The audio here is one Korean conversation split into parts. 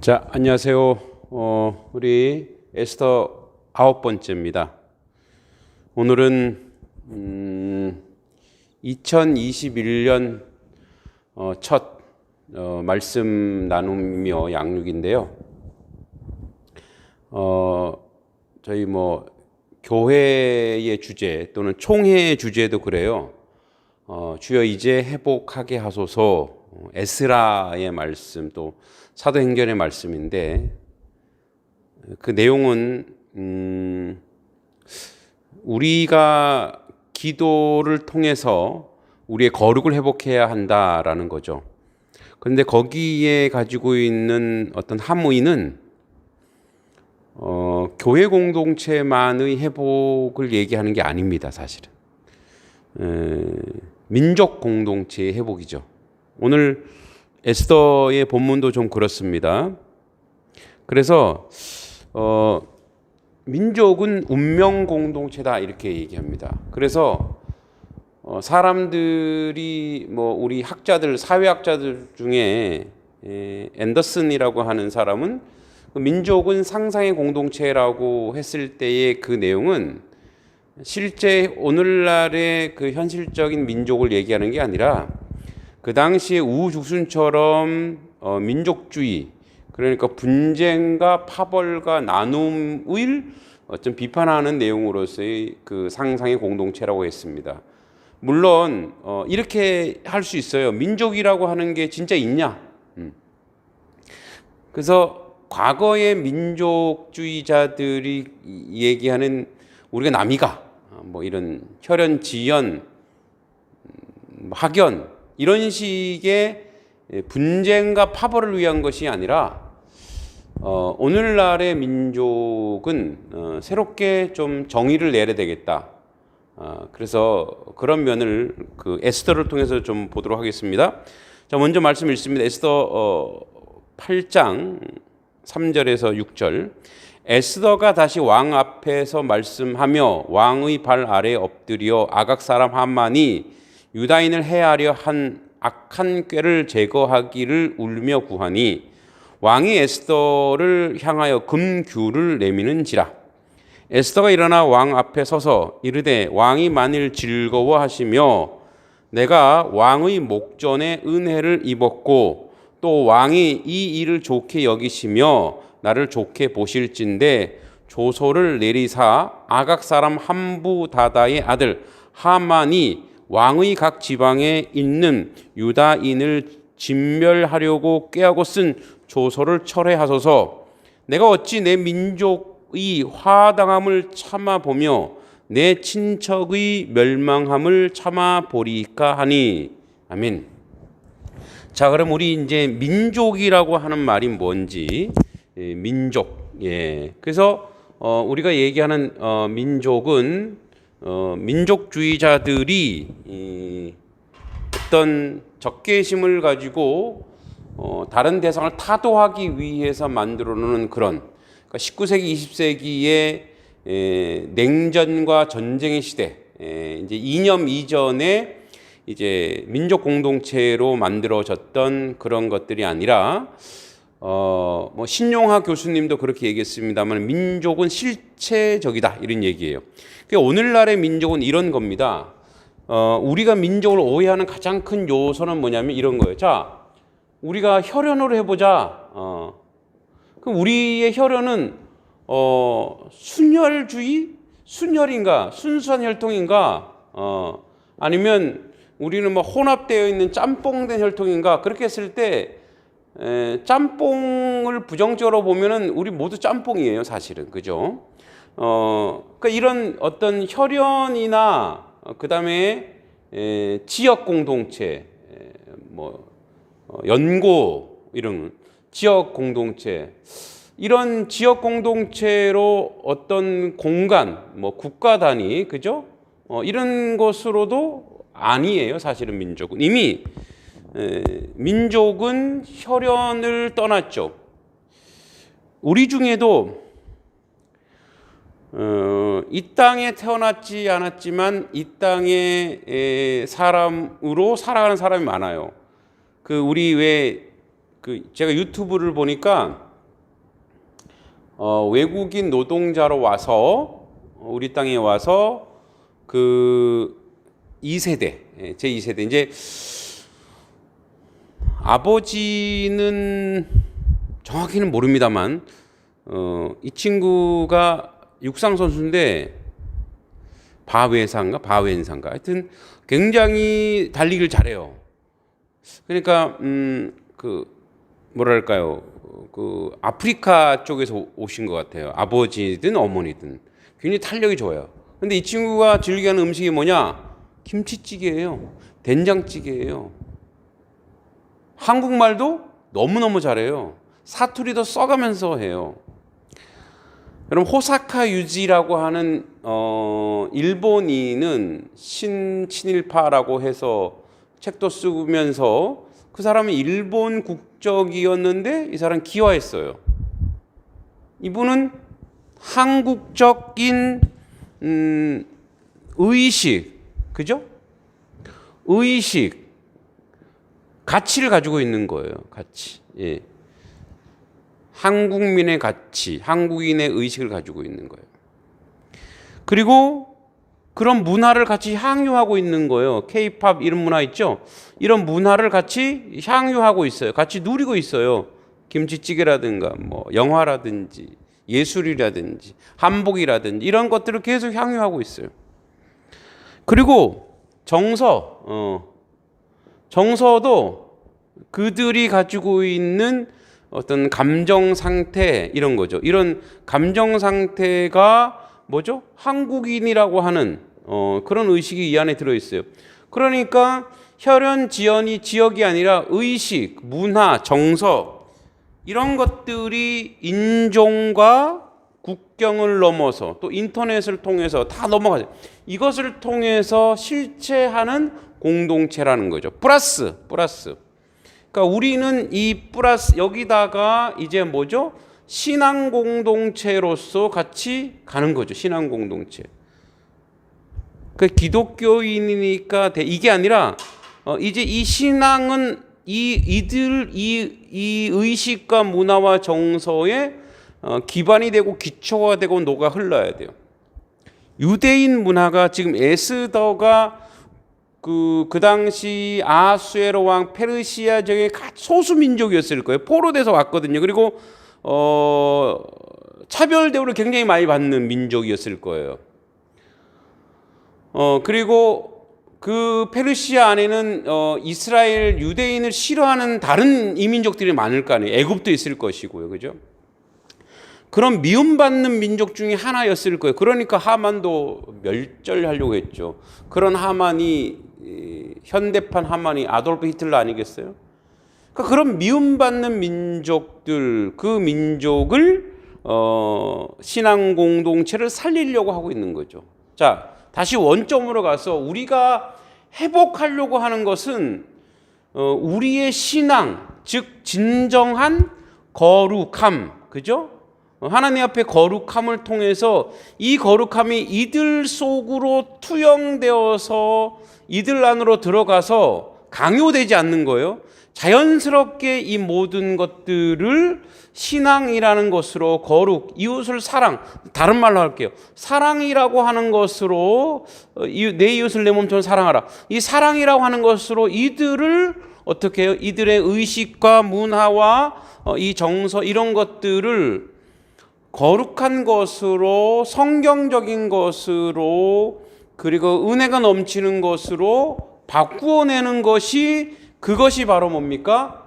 자, 안녕하세요. 우리 에스더 9번째입니다. 오늘은 2021년 첫 말씀 나누며 양육인데요. 저희 교회의 주제 또는 총회의 주제도 그래요. 주여 이제 회복하게 하소서. 에스라의 말씀, 또 사도행전의 말씀인데, 그 내용은 우리가 기도를 통해서 우리의 거룩을 회복해야 한다라는 거죠. 그런데 거기에 가지고 있는 어떤 함의는 교회 공동체만의 회복을 얘기하는 게 아닙니다, 사실은. 민족 공동체의 회복이죠. 오늘 에스더의 본문도 좀 그렇습니다. 그래서 민족은 운명 공동체다 이렇게 얘기합니다. 그래서 사람들이 우리 학자들, 사회학자들 중에 앤더슨이라고 하는 사람은 민족은 상상의 공동체라고 했을 때의 그 내용은 실제 오늘날의 그 현실적인 민족을 얘기하는 게 아니라 그 당시에 우후죽순처럼 민족주의, 그러니까 분쟁과 파벌과 나눔을 좀 비판하는 내용으로서의 그 상상의 공동체라고 했습니다. 물론 이렇게 할 수 있어요. 민족이라고 하는 게 진짜 있냐? 그래서 과거의 민족주의자들이 얘기하는 우리가 남이가 이런 혈연, 지연, 학연 이런 식의 분쟁과 파벌을 위한 것이 아니라 오늘날의 민족은 새롭게 좀 정의를 내야 되겠다. 그래서 그런 면을 그 에스더를 통해서 좀 보도록 하겠습니다. 자, 먼저 말씀 읽습니다. 에스더 8장 3절에서 6절. 에스더가 다시 왕 앞에서 말씀하며 왕의 발 아래에 엎드려 아각 사람 하만이 유다인을 해하려 한 악한 꾀를 제거하기를 울며 구하니 왕이 에스더를 향하여 금규를 내미는지라. 에스더가 일어나 왕 앞에 서서 이르되 왕이 만일 즐거워하시며 내가 왕의 목전에 은혜를 입었고 또 왕이 이 일을 좋게 여기시며 나를 좋게 보실진대 조소를 내리사 아각 사람 함부다다의 아들 하만이 왕의 각 지방에 있는 유다인을 진멸하려고 꾀하고 쓴 조서를 철회하소서. 내가 어찌 내 민족의 화당함을 참아보며 내 친척의 멸망함을 참아보리까 하니. 아멘. 자, 그럼 우리 이제 민족이라고 하는 말이 뭔지, 민족. 그래서 우리가 얘기하는 민족은 민족주의자들이 어떤 적개심을 가지고 다른 대상을 타도하기 위해서 만들어 놓은 그런, 그러니까 19세기, 20세기의 냉전과 전쟁의 시대, 이제 이념 이전에 이제 민족 공동체로 만들어졌던 그런 것들이 아니라 신용하 교수님도 그렇게 얘기했습니다만 민족은 실체적이다 이런 얘기예요. 그러니까 오늘날의 민족은 이런 겁니다. 우리가 민족을 오해하는 가장 큰 요소는 뭐냐면 이런 거예요. 자, 우리가 혈연으로 해보자. 그럼 우리의 혈연은 순혈주의? 순혈인가? 순수한 혈통인가? 아니면 우리는 혼합되어 있는 짬뽕된 혈통인가? 그렇게 했을 때 짬뽕을 부정적으로 보면은 우리 모두 짬뽕이에요, 사실은. 그죠? 그러니까 이런 어떤 혈연이나 그다음에 지역 공동체, 연고 이런 지역 공동체, 이런 지역 공동체로 어떤 공간, 국가 단위, 그죠? 이런 것으로도 아니에요, 사실은 민족은. 이미 민족은 혈연을 떠났죠. 우리 중에도 이 땅에 태어났지 않았지만 이 땅의 사람으로 살아가는 사람이 많아요. 우리 제가 유튜브를 보니까 외국인 노동자로 와서 우리 땅에 와서 그 2세대, 제2세대 이제 아버지는 정확히는 모릅니다만 이 친구가 육상 선수인데 바웬상가 하여튼 굉장히 달리기를 잘해요. 그러니까 그 뭐랄까요, 그 아프리카 쪽에서 오신 것 같아요. 아버지든 어머니든 굉장히 탄력이 좋아요. 근데 이 친구가 즐겨하는 음식이 뭐냐? 김치찌개예요. 된장찌개예요. 한국말도 너무너무 잘해요. 사투리도 써가면서 해요. 그럼 호사카 유지라고 하는 일본인은 친일파라고 해서 책도 쓰면서 그 사람은 일본 국적이었는데 이 사람 기화했어요. 이분은 한국적인 의식, 그죠? 의식, 가치를 가지고 있는 거예요. 가치. 예. 한국민의 가치, 한국인의 의식을 가지고 있는 거예요. 그리고 그런 문화를 같이 향유하고 있는 거예요. K-팝 이런 문화 있죠? 이런 문화를 같이 향유하고 있어요. 같이 누리고 있어요. 김치찌개라든가 뭐 영화라든지 예술이라든지 한복이라든지 이런 것들을 계속 향유하고 있어요. 그리고 정서도 그들이 가지고 있는 어떤 감정 상태 이런 거죠. 이런 감정 상태가 뭐죠? 한국인이라고 하는 그런 의식이 이 안에 들어 있어요. 그러니까 혈연 지역이 아니라 의식, 문화, 정서 이런 것들이 인종과 국경을 넘어서 또 인터넷을 통해서 다 넘어가죠. 이것을 통해서 실체하는 공동체라는 거죠. 플러스. 그러니까 우리는 이 플러스 여기다가 이제 뭐죠? 신앙 공동체로서 같이 가는 거죠. 신앙 공동체. 그 기독교인이니까 이게 아니라 이제 이 신앙은 이 의식과 문화와 정서에 기반이 되고 기초가 되고 녹아 흘러야 돼요. 유대인 문화가 지금 에스더가 그 당시 아수에로 왕 페르시아 지역의 소수 민족이었을 거예요. 포로돼서 왔거든요. 그리고 차별 대우를 굉장히 많이 받는 민족이었을 거예요. 그리고 그 페르시아 안에는 이스라엘 유대인을 싫어하는 다른 이민족들이 많을 거 아니에요. 애굽도 있을 것이고요. 그죠? 그런 미움받는 민족 중에 하나였을 거예요. 그러니까 하만도 멸절하려고 했죠. 그런 하만이 현대판 하만이 아돌프 히틀러 아니겠어요? 그러니까 그런 미움받는 민족들, 그 민족을 신앙 공동체를 살리려고 하고 있는 거죠. 자, 다시 원점으로 가서 우리가 회복하려고 하는 것은 우리의 신앙, 즉 진정한 거룩함, 그죠? 하나님 앞에 거룩함을 통해서 이 거룩함이 이들 속으로 투영되어서 이들 안으로 들어가서 강요되지 않는 거예요. 자연스럽게 이 모든 것들을 신앙이라는 것으로 거룩, 이웃을 사랑, 다른 말로 할게요. 사랑이라고 하는 것으로 내 이웃을 내 몸처럼 사랑하라. 이 사랑이라고 하는 것으로 이들을 어떻게 해요? 이들의 의식과 문화와 이 정서 이런 것들을 거룩한 것으로 성경적인 것으로 그리고 은혜가 넘치는 것으로 바꾸어내는 것이 그것이 바로 뭡니까?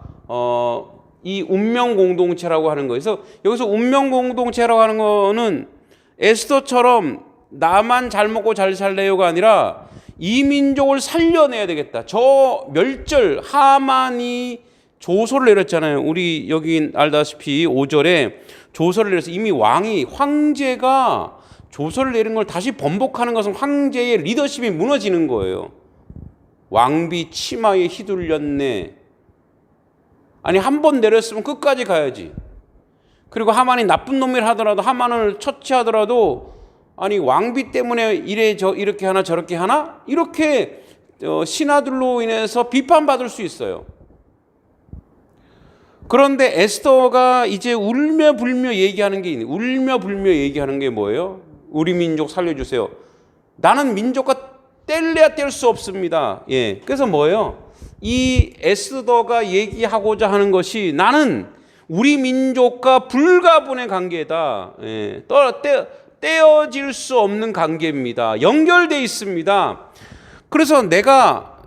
이 운명 공동체라고 하는 거예요. 그래서 여기서 운명 공동체라고 하는 거는 에스더처럼 나만 잘 먹고 잘 살래요가 아니라 이 민족을 살려내야 되겠다. 저 멸절 하만이 조서를 내렸잖아요. 우리 여기 알다시피 5절에 조서를 내려서 이미 황제가 조서를 내린 걸 다시 번복하는 것은 황제의 리더십이 무너지는 거예요. 왕비 치마에 휘둘렸네. 아니 한 번 내렸으면 끝까지 가야지. 그리고 하만이 나쁜 놈이라 하더라도 하만을 처치하더라도 아니 왕비 때문에 이렇게 하나 저렇게 하나 이렇게 신하들로 인해서 비판받을 수 있어요. 그런데 에스더가 이제 울며 불며 얘기하는 게 있네. 울며 불며 얘기하는 게 뭐예요? 우리 민족 살려주세요. 나는 민족과 뗄래야 뗄 수 없습니다. 예. 그래서 뭐예요? 이 에스더가 얘기하고자 하는 것이 나는 우리 민족과 불가분의 관계다. 예. 떼어질 수 없는 관계입니다. 연결되어 있습니다. 그래서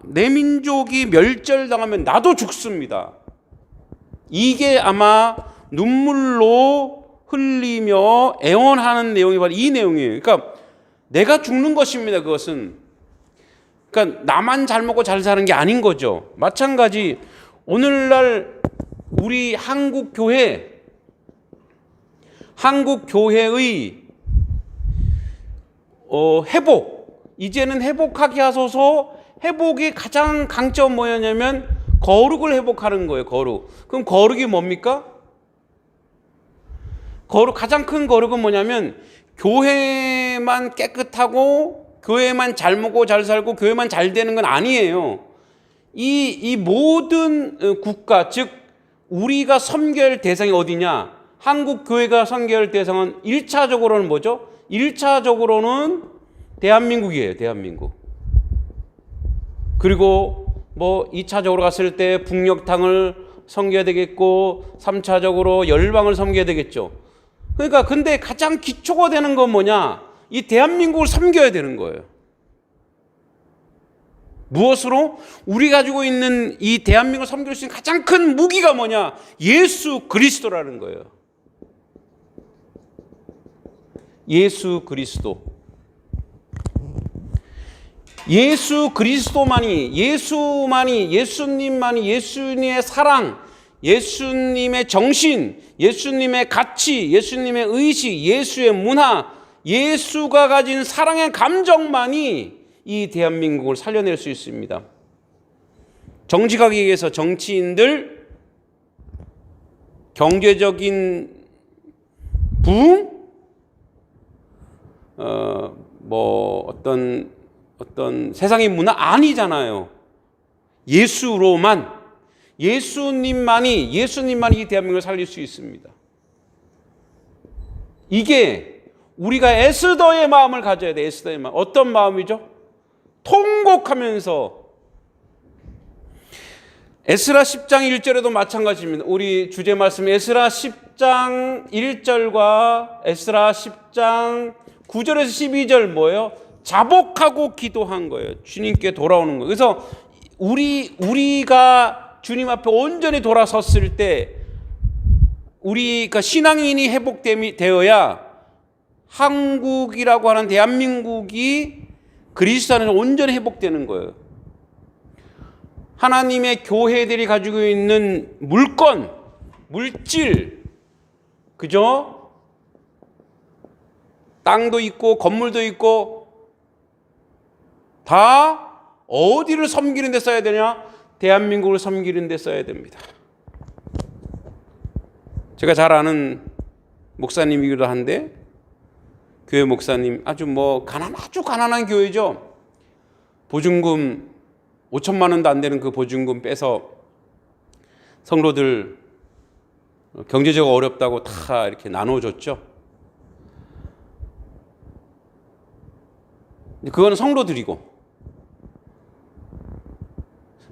내 민족이 멸절당하면 나도 죽습니다. 이게 아마 눈물로 흘리며 애원하는 내용이 바로 이 내용이에요. 그러니까 내가 죽는 것입니다. 그것은. 그러니까 나만 잘 먹고 잘 사는 게 아닌 거죠. 마찬가지 오늘날 우리 한국 교회의 회복, 이제는 회복하게 하소서. 회복의 가장 강점 뭐냐면 거룩을 회복하는 거예요. 거룩. 그럼 거룩이 뭡니까? 가장 큰 거룩은 뭐냐면 교회만 깨끗하고 교회만 잘 먹고 잘 살고 교회만 잘 되는 건 아니에요. 이 모든 국가, 즉 우리가 섬겨야 할 대상이 어디냐? 한국 교회가 섬겨야 할 대상은 1차적으로는 뭐죠? 1차적으로는 대한민국이에요. 대한민국. 그리고 뭐 2차적으로 갔을 때 북녘탕을 섬겨야 되겠고 3차적으로 열방을 섬겨야 되겠죠. 그러니까 근데 가장 기초가 되는 건 뭐냐? 이 대한민국을 섬겨야 되는 거예요. 무엇으로? 우리 가지고 있는 이 대한민국을 섬길 수 있는 가장 큰 무기가 뭐냐? 예수 그리스도라는 거예요. 예수 그리스도. 예수 그리스도만이, 예수님만이, 예수님의 사랑, 예수님의 정신, 예수님의 가치, 예수님의 의식, 예수의 문화, 예수가 가진 사랑의 감정만이 이 대한민국을 살려낼 수 있습니다. 정직하게 얘기해서 정치인들, 경제적인 부흥, 어떤 세상의 문화 아니잖아요. 예수로만, 예수님만이 이 대한민국을 살릴 수 있습니다. 이게 우리가 에스더의 마음을 가져야 돼. 에스더의 마음. 어떤 마음이죠? 통곡하면서. 에스라 10장 1절에도 마찬가지입니다. 우리 주제 말씀 에스라 10장 1절과 에스라 10장 9절에서 12절 뭐예요? 자복하고 기도한 거예요. 주님께 돌아오는 거예요. 그래서 우리가 주님 앞에 온전히 돌아섰을 때 우리가 신앙인이 회복되어야 한국이라고 하는 대한민국이 그리스도 안에서 온전히 회복되는 거예요. 하나님의 교회들이 가지고 있는 물건, 물질, 그죠? 땅도 있고 건물도 있고 다 어디를 섬기는 데 써야 되냐? 대한민국을 섬기는 데 써야 됩니다. 제가 잘 아는 목사님이기도 한데 교회 목사님 아주 가난한 교회죠. 보증금 5천만 원도 안 되는 그 보증금 빼서 성도들 경제적으로 어렵다고 다 이렇게 나눠줬죠. 그거는 성도들이고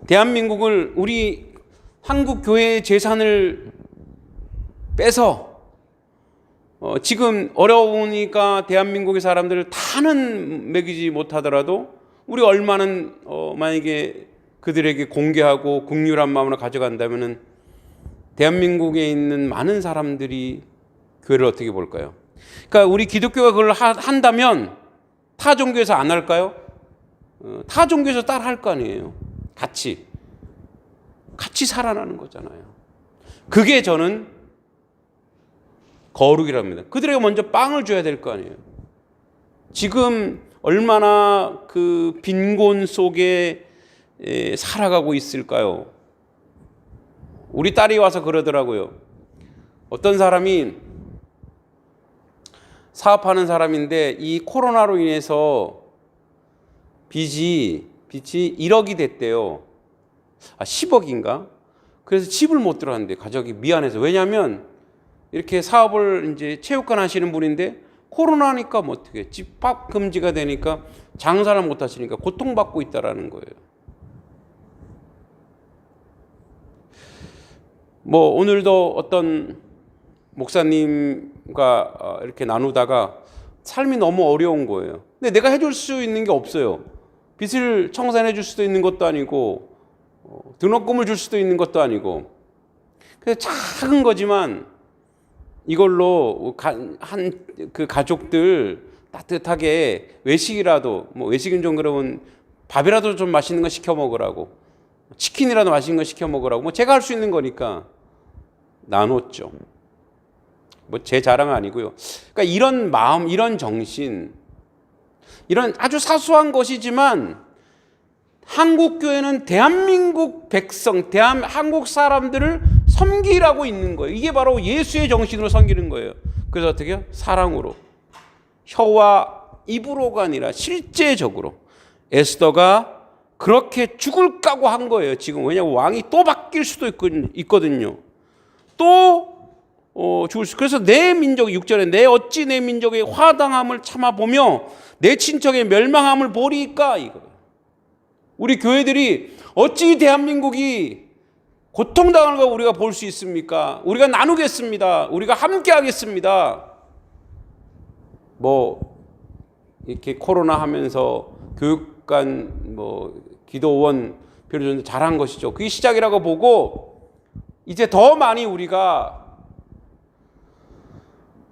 대한민국을 우리 한국 교회의 재산을 빼서 지금 어려우니까 대한민국의 사람들을 다는 먹이지 못하더라도 우리 얼마는 만약에 그들에게 공개하고 긍휼한 마음으로 가져간다면은 대한민국에 있는 많은 사람들이 교회를 어떻게 볼까요? 그러니까 우리 기독교가 그걸 한다면 타 종교에서 안 할까요? 타 종교에서 따라 할 거 아니에요. 같이 살아나는 거잖아요. 그게 저는 거룩이랍니다. 그들에게 먼저 빵을 줘야 될 거 아니에요. 지금 얼마나 그 빈곤 속에 살아가고 있을까요? 우리 딸이 와서 그러더라고요. 어떤 사람이 사업하는 사람인데 이 코로나로 인해서 빚이 1억이 됐대요. 10억인가? 그래서 집을 못 들어갔는데 가족이 미안해서. 왜냐하면 이렇게 사업을 이제 체육관 하시는 분인데 코로나니까 뭐 어떻게 집합 금지가 되니까 장사를 못 하시니까 고통받고 있다라는 거예요. 뭐 오늘도 어떤 목사님과 이렇게 나누다가 삶이 너무 어려운 거예요. 근데 내가 해줄 수 있는 게 없어요. 빚을 청산해 줄 수도 있는 것도 아니고 등록금을 줄 수도 있는 것도 아니고. 그래서 작은 거지만 이걸로 그 가족들 따뜻하게 외식이라도, 뭐 외식은 좀 그러면 밥이라도 좀 맛있는 거 시켜 먹으라고, 치킨이라도 맛있는 거 시켜 먹으라고, 뭐 제가 할 수 있는 거니까 나눴죠. 뭐 제 자랑은 아니고요. 그러니까 이런 마음, 이런 정신, 이런 아주 사소한 것이지만 한국 교회는 대한민국 백성, 한국 사람들을 섬기라고 있는 거예요. 이게 바로 예수의 정신으로 섬기는 거예요. 그래서 어떻게 해요? 사랑으로, 혀와 입으로가 아니라 실제적으로 에스더가 그렇게 죽을 각오 한 거예요. 지금 왜냐하면 왕이 또 바뀔 수도 있거든요. 또 죽을 수. 그래서 내 민족, 6절에 내 어찌 내 민족의 화당함을 참아보며 내 친척의 멸망함을 보리까, 이거예요. 우리 교회들이 어찌 대한민국이 고통당하는 거 우리가 볼 수 있습니까? 우리가 나누겠습니다. 우리가 함께 하겠습니다. 뭐 이렇게 코로나 하면서 교육관, 뭐 기도원 별로 잘한 것이죠. 그게 시작이라고 보고 이제 더 많이 우리가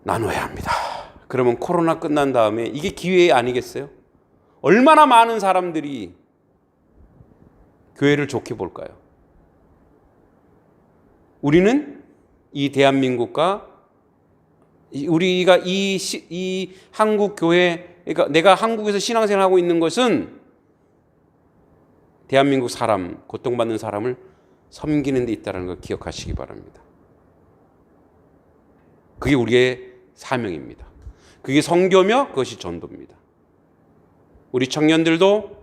나눠야 합니다. 그러면 코로나 끝난 다음에 이게 기회 아니겠어요? 얼마나 많은 사람들이 교회를 좋게 볼까요? 우리는 이 대한민국과 우리가 이 한국 교회, 그러니까 내가 한국에서 신앙생활을 하고 있는 것은 대한민국 사람, 고통받는 사람을 섬기는 데 있다는 걸 기억하시기 바랍니다. 그게 우리의 사명입니다. 그게 선교며 그것이 전도입니다. 우리 청년들도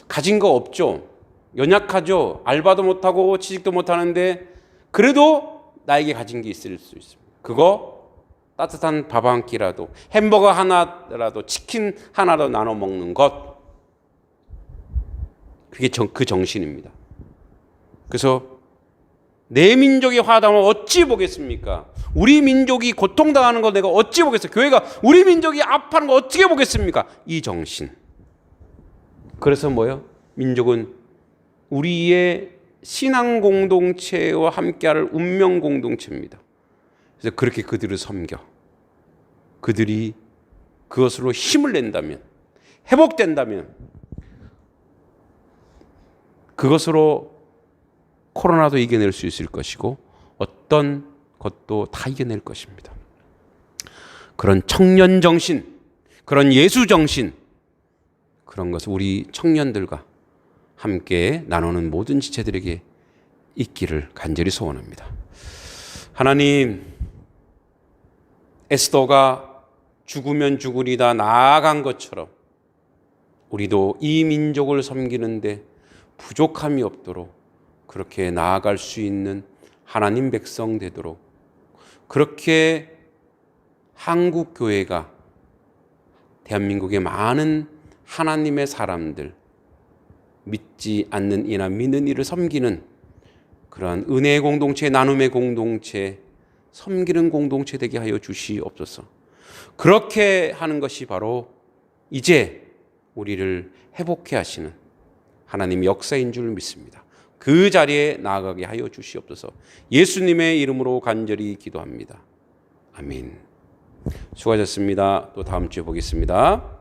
가진 거 없죠. 연약하죠. 알바도 못하고 취직도 못하는데 그래도 나에게 가진 게 있을 수 있습니다. 그거 따뜻한 밥 한 끼라도, 햄버거 하나라도, 치킨 하나라도 나눠 먹는 것, 그게 그 정신입니다. 그래서 내 민족의 화담을 어찌 보겠습니까? 우리 민족이 고통당하는 걸 내가 어찌 보겠어요? 교회가 우리 민족이 아파하는 걸 어떻게 보겠습니까? 이 정신. 그래서 뭐예요? 민족은 우리의 신앙 공동체와 함께할 운명 공동체입니다. 그래서 그렇게 그들을 섬겨, 그들이 그것으로 힘을 낸다면, 회복된다면 그것으로 코로나도 이겨낼 수 있을 것이고 어떤 것도 다 이겨낼 것입니다. 그런 청년 정신, 그런 예수 정신, 그런 것을 우리 청년들과 함께 나누는 모든 지체들에게 있기를 간절히 소원합니다. 하나님, 에스더가 죽으면 죽으리다 나아간 것처럼 우리도 이 민족을 섬기는데 부족함이 없도록 그렇게 나아갈 수 있는 하나님 백성 되도록, 그렇게 한국 교회가 대한민국의 많은 하나님의 사람들, 믿지 않는 이나 믿는 이를 섬기는 그러한 은혜의 공동체, 나눔의 공동체, 섬기는 공동체 되게 하여 주시옵소서. 그렇게 하는 것이 바로 이제 우리를 회복해 하시는 하나님의 역사인 줄 믿습니다. 그 자리에 나아가게 하여 주시옵소서. 예수님의 이름으로 간절히 기도합니다. 아멘. 수고하셨습니다. 또 다음 주에 보겠습니다.